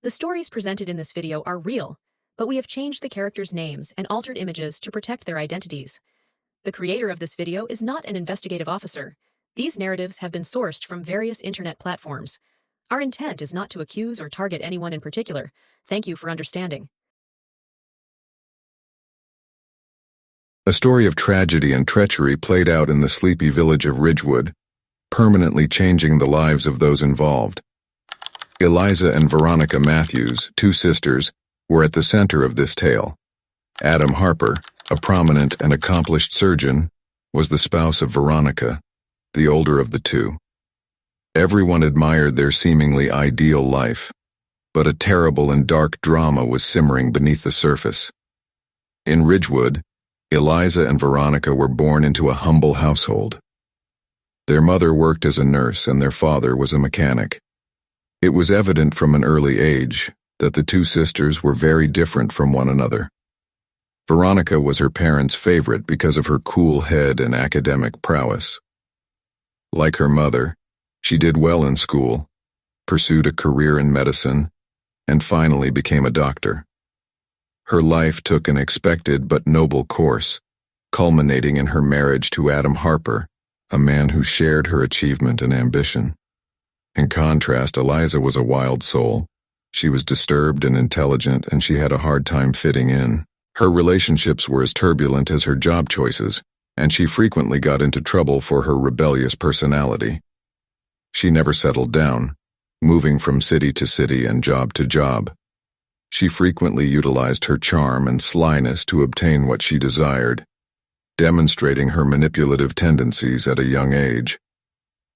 The stories presented in this video are real, but we have changed the characters' names and altered images to protect their identities. The creator of this video is not an investigative officer. These narratives have been sourced from various internet platforms. Our intent is not to accuse or target anyone in particular. Thank you for understanding. A story of tragedy and treachery played out in the sleepy village of Ridgewood, permanently changing the lives of those involved. Eliza and Veronica Matthews, two sisters, were at the center of this tale. Adam Harper, a prominent and accomplished surgeon, was the spouse of Veronica, the older of the two. Everyone admired their seemingly ideal life, but a terrible and dark drama was simmering beneath the surface. In Ridgewood, Eliza and Veronica were born into a humble household. Their mother worked as a nurse and their father was a mechanic. It was evident from an early age that the two sisters were very different from one another. Veronica was her parents' favorite because of her cool head and academic prowess. Like her mother, she did well in school, pursued a career in medicine, and finally became a doctor. Her life took an expected but noble course, culminating in her marriage to Adam Harper, a man who shared her achievement and ambition. In contrast, Eliza was a wild soul. She was disturbed and intelligent, and she had a hard time fitting in. Her relationships were as turbulent as her job choices, and she frequently got into trouble for her rebellious personality. She never settled down, moving from city to city and job to job. She frequently utilized her charm and slyness to obtain what she desired, demonstrating her manipulative tendencies at a young age.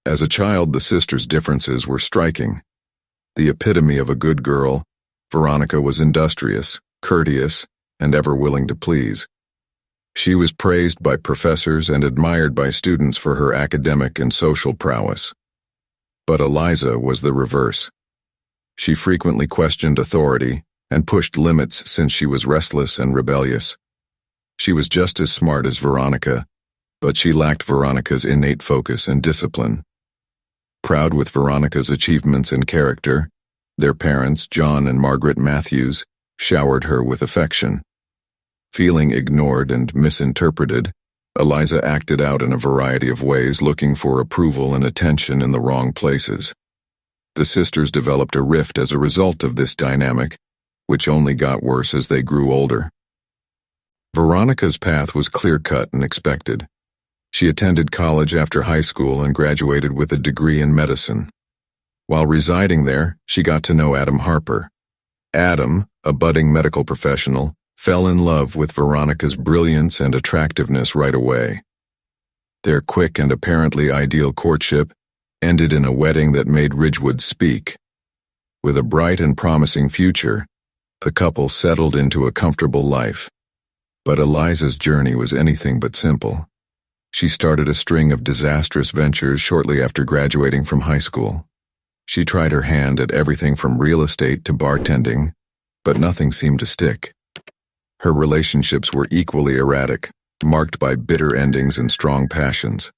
As a child, the sisters' differences were striking. The epitome of a good girl, Veronica was industrious, courteous, and ever willing to please. She was praised by professors and admired by students for her academic and social prowess. But Eliza was the reverse. She frequently questioned authority and pushed limits since she was restless and rebellious. She was just as smart as Veronica, but she lacked Veronica's innate focus and discipline. Proud with Veronica's achievements and character, their parents, John and Margaret Matthews, showered her with affection. Feeling ignored and misinterpreted, Eliza acted out in a variety of ways, looking for approval and attention in the wrong places. The sisters developed a rift as a result of this dynamic, which only got worse as they grew older. Veronica's path was clear-cut and expected. She attended college after high school and graduated with a degree in medicine. While residing there, she got to know Adam Harper. Adam, a budding medical professional, fell in love with Veronica's brilliance and attractiveness right away. Their quick and apparently ideal courtship ended in a wedding that made Ridgewood speak. With a bright and promising future, the couple settled into a comfortable life. But Eliza's journey was anything but simple. She started a string of disastrous ventures shortly after graduating from high school. She tried her hand at everything from real estate to bartending, but nothing seemed to stick. Her relationships were equally erratic, marked by bitter endings and strong passions.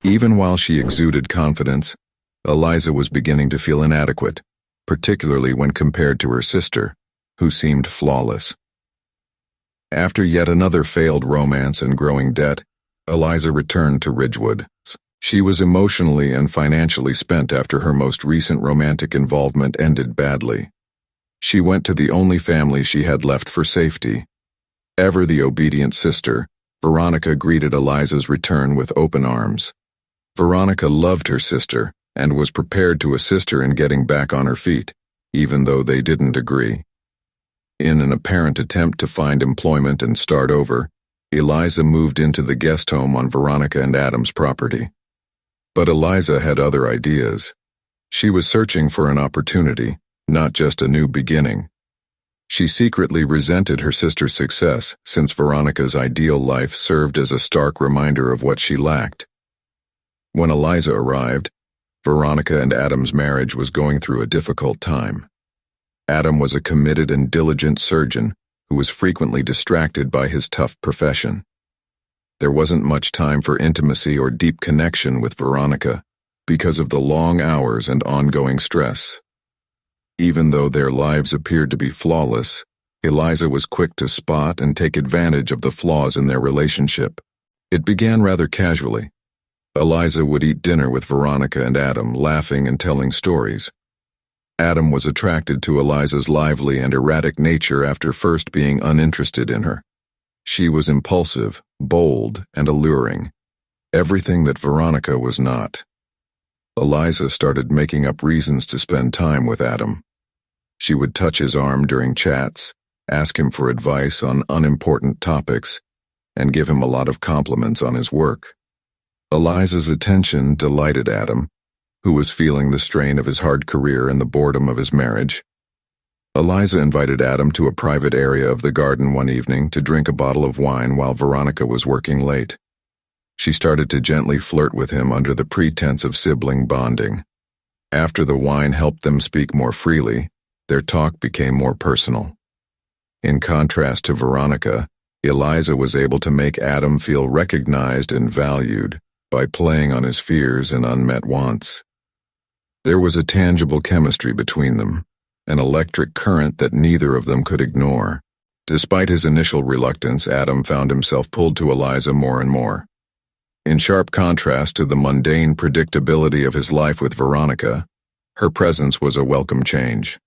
Even while she exuded confidence, Eliza was beginning to feel inadequate, particularly when compared to her sister, who seemed flawless. After yet another failed romance and growing debt, Eliza returned to Ridgewood. She was emotionally and financially spent after her most recent romantic involvement ended badly. She went to the only family she had left for safety. Ever the obedient sister, Veronica greeted Eliza's return with open arms. Veronica loved her sister and was prepared to assist her in getting back on her feet, even though they didn't agree. In an apparent attempt to find employment and start over, Eliza moved into the guest home on Veronica and Adam's property. But Eliza had other ideas. She was searching for an opportunity, not just a new beginning. She secretly resented her sister's success since Veronica's ideal life served as a stark reminder of what she lacked. When Eliza arrived, Veronica and Adam's marriage was going through a difficult time. Adam was a committed and diligent surgeon who was frequently distracted by his tough profession. There wasn't much time for intimacy or deep connection with Veronica because of the long hours and ongoing stress. Even though their lives appeared to be flawless, Eliza was quick to spot and take advantage of the flaws in their relationship. It began rather casually. Eliza would eat dinner with Veronica and Adam, laughing and telling stories. Adam was attracted to Eliza's lively and erratic nature after first being uninterested in her. She was impulsive, bold, and alluring, everything that Veronica was not. Eliza started making up reasons to spend time with Adam. She would touch his arm during chats, ask him for advice on unimportant topics, and give him a lot of compliments on his work. Eliza's attention delighted Adam, who was feeling the strain of his hard career and the boredom of his marriage. Eliza invited Adam to a private area of the garden one evening to drink a bottle of wine while Veronica was working late. She started to gently flirt with him under the pretense of sibling bonding. After the wine helped them speak more freely, their talk became more personal. In contrast to Veronica, Eliza was able to make Adam feel recognized and valued by playing on his fears and unmet wants. There was a tangible chemistry between them, an electric current that neither of them could ignore. Despite his initial reluctance, Adam found himself pulled to Eliza more and more. In sharp contrast to the mundane predictability of his life with Veronica, her presence was a welcome change.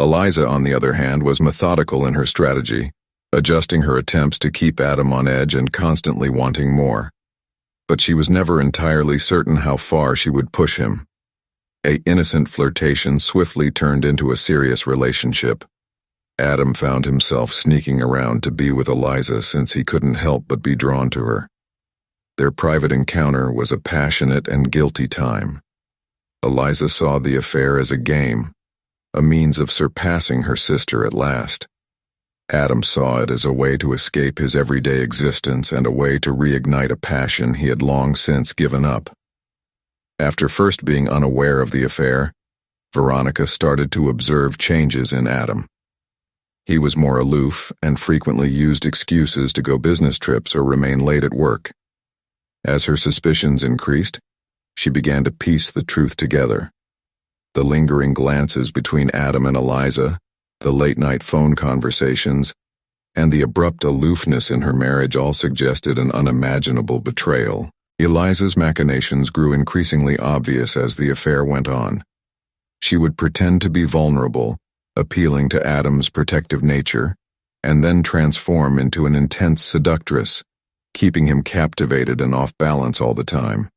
Eliza, on the other hand, was methodical in her strategy, adjusting her attempts to keep Adam on edge and constantly wanting more. But she was never entirely certain how far she would push him. An innocent flirtation swiftly turned into a serious relationship. Adam found himself sneaking around to be with Eliza since he couldn't help but be drawn to her. Their private encounter was a passionate and guilty time. Eliza saw the affair as a game, a means of surpassing her sister at last. Adam saw it as a way to escape his everyday existence and a way to reignite a passion he had long since given up. After first being unaware of the affair, Veronica started to observe changes in Adam. He was more aloof and frequently used excuses to go business trips or remain late at work. As her suspicions increased, she began to piece the truth together. The lingering glances between Adam and Eliza, the late-night phone conversations, and the abrupt aloofness in her marriage all suggested an unimaginable betrayal. Eliza's machinations grew increasingly obvious as the affair went on. She would pretend to be vulnerable, appealing to Adam's protective nature, and then transform into an intense seductress, keeping him captivated and off balance all the time.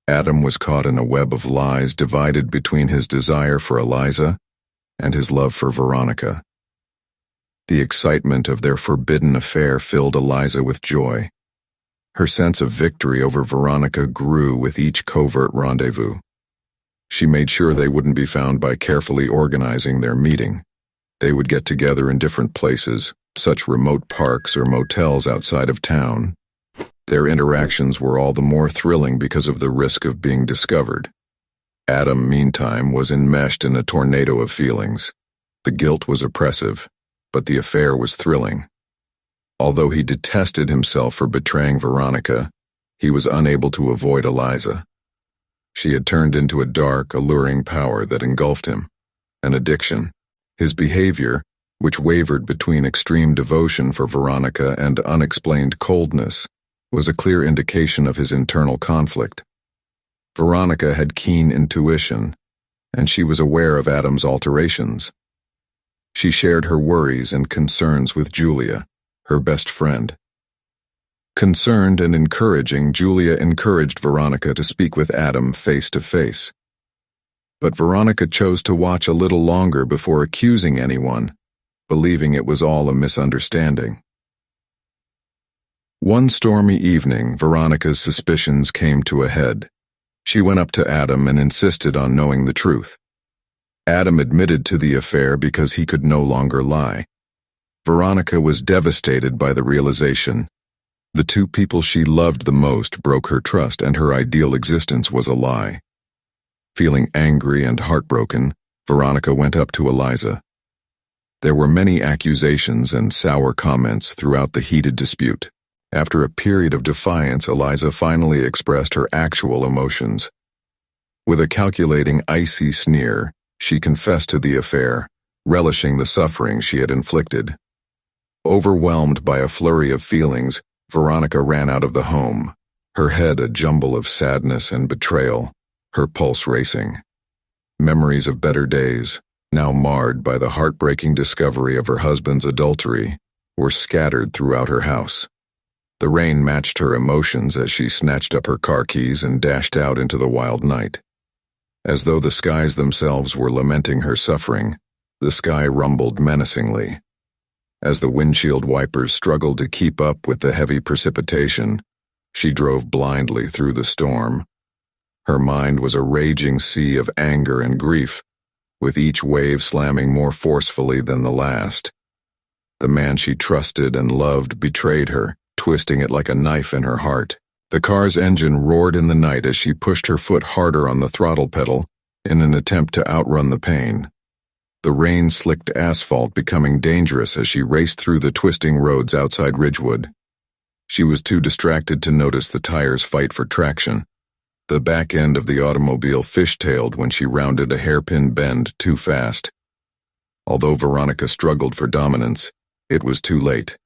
Adam was caught in a web of lies divided between his desire for Eliza and his love for Veronica. The excitement of their forbidden affair filled Eliza with joy. Her sense of victory over Veronica grew with each covert rendezvous. She made sure they wouldn't be found by carefully organizing their meeting. They would get together in different places, such remote parks or motels outside of town. Their interactions were all the more thrilling because of the risk of being discovered. Adam, meantime, was enmeshed in a tornado of feelings. The guilt was oppressive, but the affair was thrilling. Although he detested himself for betraying Veronica, he was unable to avoid Eliza. She had turned into a dark, alluring power that engulfed him, an addiction. His behavior, which wavered between extreme devotion for Veronica and unexplained coldness, was a clear indication of his internal conflict. Veronica had keen intuition, and she was aware of Adam's alterations. She shared her worries and concerns with Julia, her best friend. Concerned and encouraging, Julia encouraged Veronica to speak with Adam face to face. But Veronica chose to watch a little longer before accusing anyone, believing it was all a misunderstanding. One stormy evening, Veronica's suspicions came to a head. She went up to Adam and insisted on knowing the truth. Adam admitted to the affair because he could no longer lie. Veronica was devastated by the realization. The two people she loved the most broke her trust, and her ideal existence was a lie. Feeling angry and heartbroken, Veronica went up to Eliza. There were many accusations and sour comments throughout the heated dispute. After a period of defiance, Eliza finally expressed her actual emotions. With a calculating, icy sneer, She confessed to the affair, relishing the suffering she had inflicted. Overwhelmed by a flurry of feelings, Veronica ran out of the home, her head a jumble of sadness and betrayal, her pulse racing. Memories of better days, now marred by the heartbreaking discovery of her husband's adultery, were scattered throughout her house. The rain matched her emotions as she snatched up her car keys and dashed out into the wild night. As though the skies themselves were lamenting her suffering, the sky rumbled menacingly. As the windshield wipers struggled to keep up with the heavy precipitation, she drove blindly through the storm. Her mind was a raging sea of anger and grief, with each wave slamming more forcefully than the last. The man she trusted and loved betrayed her, twisting it like a knife in her heart. The car's engine roared in the night as she pushed her foot harder on the throttle pedal in an attempt to outrun the pain. The rain-slicked asphalt becoming dangerous as she raced through the twisting roads outside Ridgewood. She was too distracted to notice the tires fight for traction. The back end of the automobile fishtailed when she rounded a hairpin bend too fast. Although Veronica struggled for dominance, it was too late.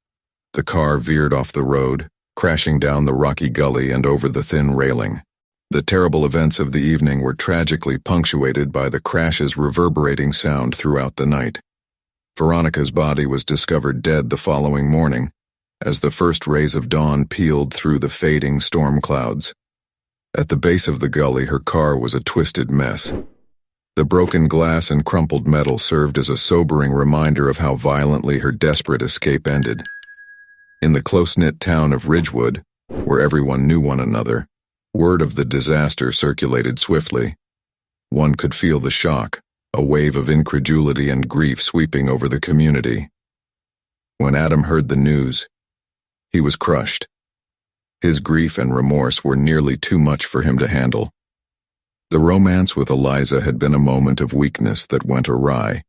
The car veered off the road, crashing down the rocky gully and over the thin railing. The terrible events of the evening were tragically punctuated by the crash's reverberating sound throughout the night. Veronica's body was discovered dead the following morning, as the first rays of dawn peeled through the fading storm clouds. At the base of the gully, her car was a twisted mess. The broken glass and crumpled metal served as a sobering reminder of how violently her desperate escape ended. In the close-knit town of Ridgewood, where everyone knew one another, word of the disaster circulated swiftly. One could feel the shock, a wave of incredulity and grief sweeping over the community. When Adam heard the news, he was crushed. His grief and remorse were nearly too much for him to handle. The romance with Eliza had been a moment of weakness that went awry,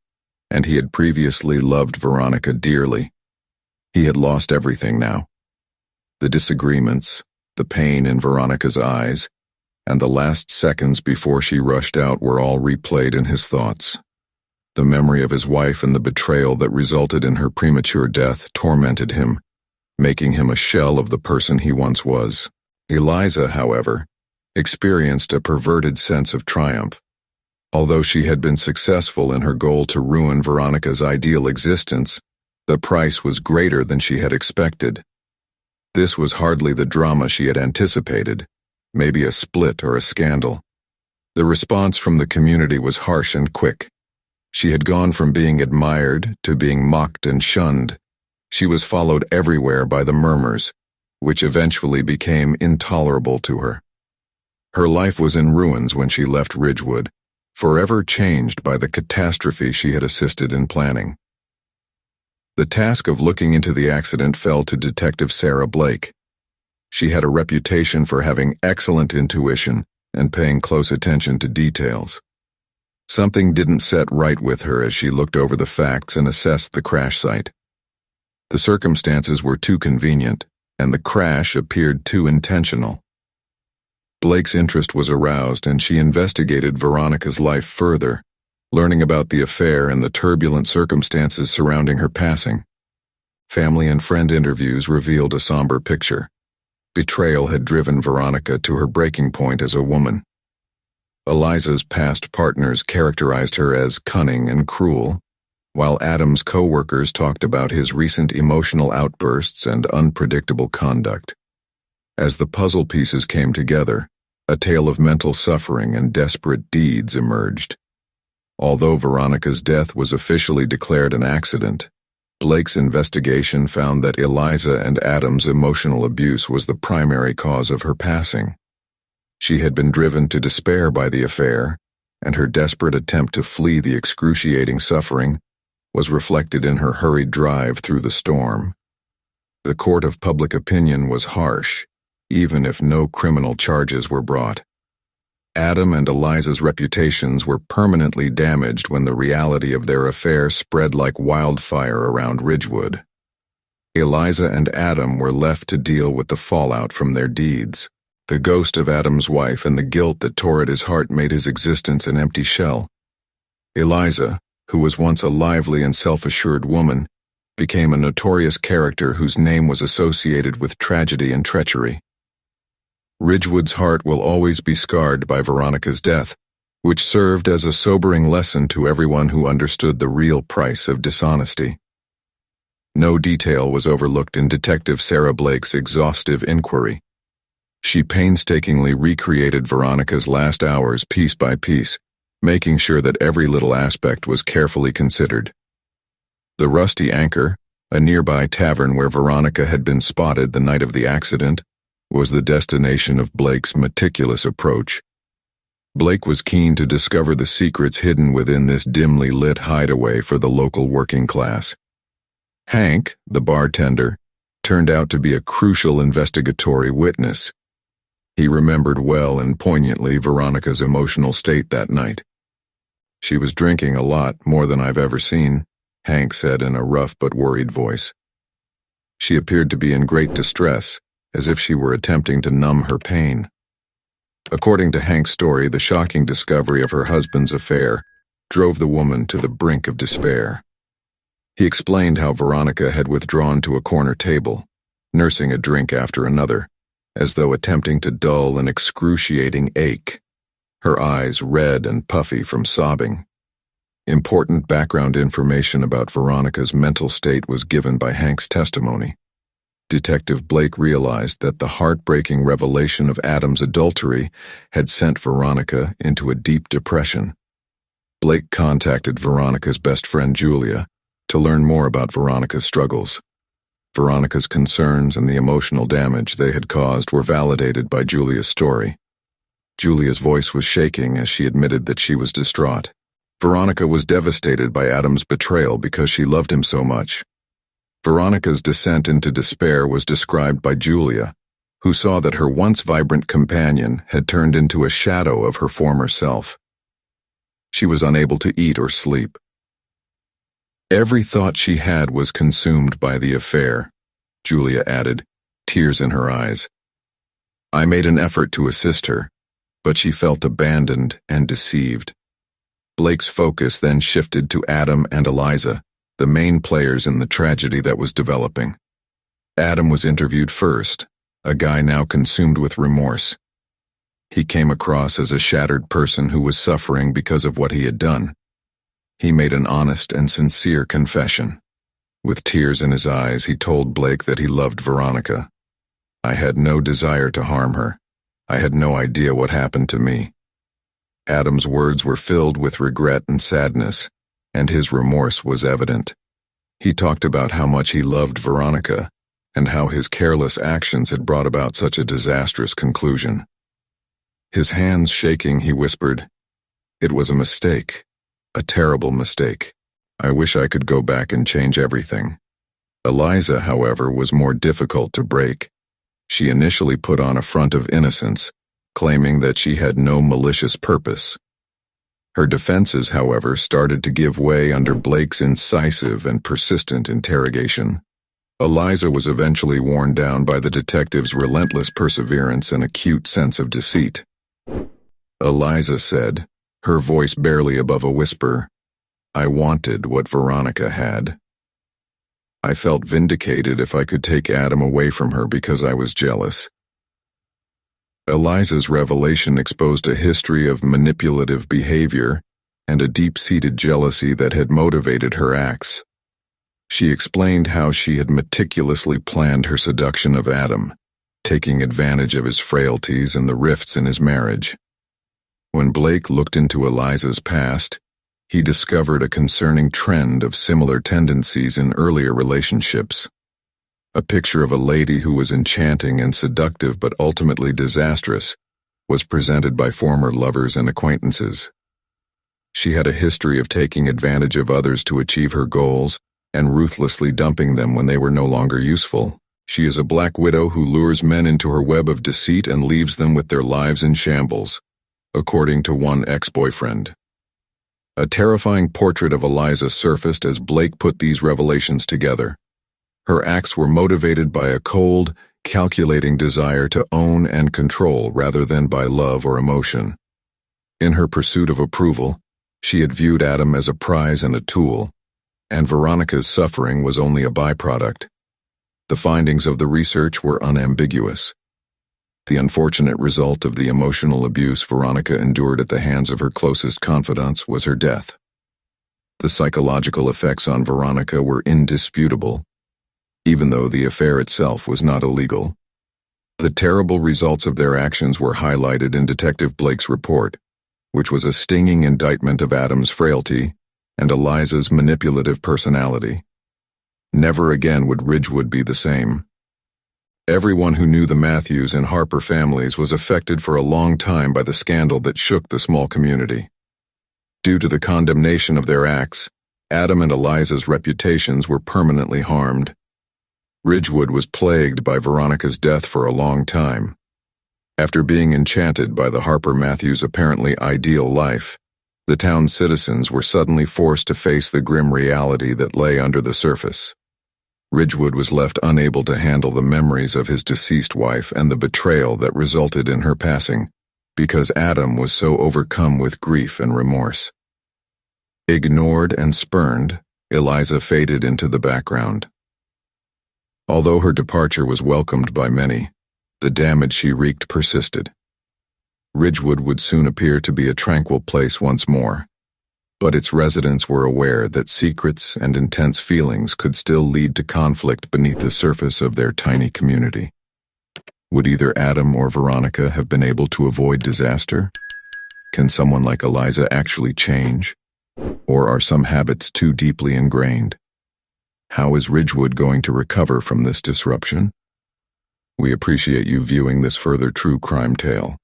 and he had previously loved Veronica dearly. He had lost everything now. The disagreements, the pain in Veronica's eyes, and the last seconds before she rushed out were all replayed in his thoughts. The memory of his wife and the betrayal that resulted in her premature death tormented him, making him a shell of the person he once was. Eliza, however, experienced a perverted sense of triumph. Although she had been successful in her goal to ruin Veronica's ideal existence, the price was greater than she had expected. This was hardly the drama she had anticipated, maybe a split or a scandal. The response from the community was harsh and quick. She had gone from being admired to being mocked and shunned. She was followed everywhere by the murmurs, which eventually became intolerable to her. Her life was in ruins when she left Ridgewood, forever changed by the catastrophe she had assisted in planning. The task of looking into the accident fell to Detective Sarah Blake. She had a reputation for having excellent intuition and paying close attention to details. Something didn't set right with her as she looked over the facts and assessed the crash site. The circumstances were too convenient, and the crash appeared too intentional. Blake's interest was aroused, and she investigated Veronica's life further, learning about the affair and the turbulent circumstances surrounding her passing. Family and friend interviews revealed a somber picture. Betrayal had driven Veronica to her breaking point as a woman. Eliza's past partners characterized her as cunning and cruel, while Adam's co-workers talked about his recent emotional outbursts and unpredictable conduct. As the puzzle pieces came together, a tale of mental suffering and desperate deeds emerged. Although Veronica's death was officially declared an accident, Blake's investigation found that Eliza and Adam's emotional abuse was the primary cause of her passing. She had been driven to despair by the affair, and her desperate attempt to flee the excruciating suffering was reflected in her hurried drive through the storm. The court of public opinion was harsh, even if no criminal charges were brought. Adam and Eliza's reputations were permanently damaged when the reality of their affair spread like wildfire around Ridgewood. Eliza and Adam were left to deal with the fallout from their deeds. The ghost of Adam's wife and the guilt that tore at his heart made his existence an empty shell. Eliza, who was once a lively and self-assured woman, became a notorious character whose name was associated with tragedy and treachery. Ridgewood's heart will always be scarred by Veronica's death, which served as a sobering lesson to everyone who understood the real price of dishonesty. No detail was overlooked in Detective Sarah Blake's exhaustive inquiry. She painstakingly recreated Veronica's last hours piece by piece, making sure that every little aspect was carefully considered. The Rusty Anchor, a nearby tavern where Veronica had been spotted the night of the accident, was the destination of Blake's meticulous approach. Blake was keen to discover the secrets hidden within this dimly lit hideaway for the local working class. Hank, the bartender, turned out to be a crucial investigatory witness. He remembered well and poignantly Veronica's emotional state that night. "She was drinking a lot, more than I've ever seen," Hank said in a rough but worried voice. She appeared to be in great distress, as if she were attempting to numb her pain. According to Hank's story, the shocking discovery of her husband's affair drove the woman to the brink of despair. He explained how Veronica had withdrawn to a corner table, nursing a drink after another, as though attempting to dull an excruciating ache, her eyes red and puffy from sobbing. Important background information about Veronica's mental state was given by Hank's testimony. Detective Blake realized that the heartbreaking revelation of Adam's adultery had sent Veronica into a deep depression. Blake contacted Veronica's best friend Julia to learn more about Veronica's struggles. Veronica's concerns and the emotional damage they had caused were validated by Julia's story. Julia's voice was shaking as she admitted that she was distraught. Veronica was devastated by Adam's betrayal because she loved him so much. Veronica's descent into despair was described by Julia, who saw that her once vibrant companion had turned into a shadow of her former self. She was unable to eat or sleep. Every thought she had was consumed by the affair, Julia added, tears in her eyes. I made an effort to assist her, but she felt abandoned and deceived. Blake's focus then shifted to Adam and Eliza, the main players in the tragedy that was developing. Adam was interviewed first, a guy now consumed with remorse. He came across as a shattered person who was suffering because of what he had done. He made an honest and sincere confession. With tears in his eyes, he told Blake that he loved Veronica. I had no desire to harm her. I had no idea what happened to me. Adam's words were filled with regret and sadness, and his remorse was evident. He talked about how much he loved Veronica, and how his careless actions had brought about such a disastrous conclusion. His hands shaking, he whispered, "It was a mistake, a terrible mistake. I wish I could go back and change everything." Eliza, however, was more difficult to break. She initially put on a front of innocence, claiming that she had no malicious purpose. Her defenses, however, started to give way under Blake's incisive and persistent interrogation. Eliza was eventually worn down by the detective's relentless perseverance and acute sense of deceit. Eliza said, her voice barely above a whisper, "I wanted what Veronica had. I felt vindicated if I could take Adam away from her because I was jealous." Eliza's revelation exposed a history of manipulative behavior and a deep-seated jealousy that had motivated her acts. She explained how she had meticulously planned her seduction of Adam, taking advantage of his frailties and the rifts in his marriage. When Blake looked into Eliza's past, he discovered a concerning trend of similar tendencies in earlier relationships. A picture of a lady who was enchanting and seductive but ultimately disastrous was presented by former lovers and acquaintances. She had a history of taking advantage of others to achieve her goals and ruthlessly dumping them when they were no longer useful. She is a black widow who lures men into her web of deceit and leaves them with their lives in shambles, according to one ex-boyfriend. A terrifying portrait of Eliza surfaced as Blake put these revelations together. Her acts were motivated by a cold, calculating desire to own and control rather than by love or emotion. In her pursuit of approval, She had viewed Adam as a prize and a tool, and Veronica's suffering was only a byproduct. The findings of the research were unambiguous. The unfortunate result of the emotional abuse Veronica endured at the hands of her closest confidants was her death. The psychological effects on Veronica were indisputable, even though the affair itself was not illegal. The terrible results of their actions were highlighted in Detective Blake's report, which was a stinging indictment of Adam's frailty and Eliza's manipulative personality. Never again would Ridgewood be the same. Everyone who knew the Matthews and Harper families was affected for a long time by the scandal that shook the small community. Due to the condemnation of their acts, Adam and Eliza's reputations were permanently harmed. Ridgewood was plagued by Veronica's death for a long time. After being enchanted by the Harper Matthews' apparently ideal life, the town's citizens were suddenly forced to face the grim reality that lay under the surface. Ridgewood was left unable to handle the memories of his deceased wife and the betrayal that resulted in her passing, because Adam was so overcome with grief and remorse. Ignored and spurned, Eliza faded into the background. Although her departure was welcomed by many, the damage she wreaked persisted. Ridgewood would soon appear to be a tranquil place once more, but its residents were aware that secrets and intense feelings could still lead to conflict beneath the surface of their tiny community. Would either Adam or Veronica have been able to avoid disaster? Can someone like Eliza actually change? Or are some habits too deeply ingrained? How is Ridgewood going to recover from this disruption? We appreciate you viewing this further true crime tale.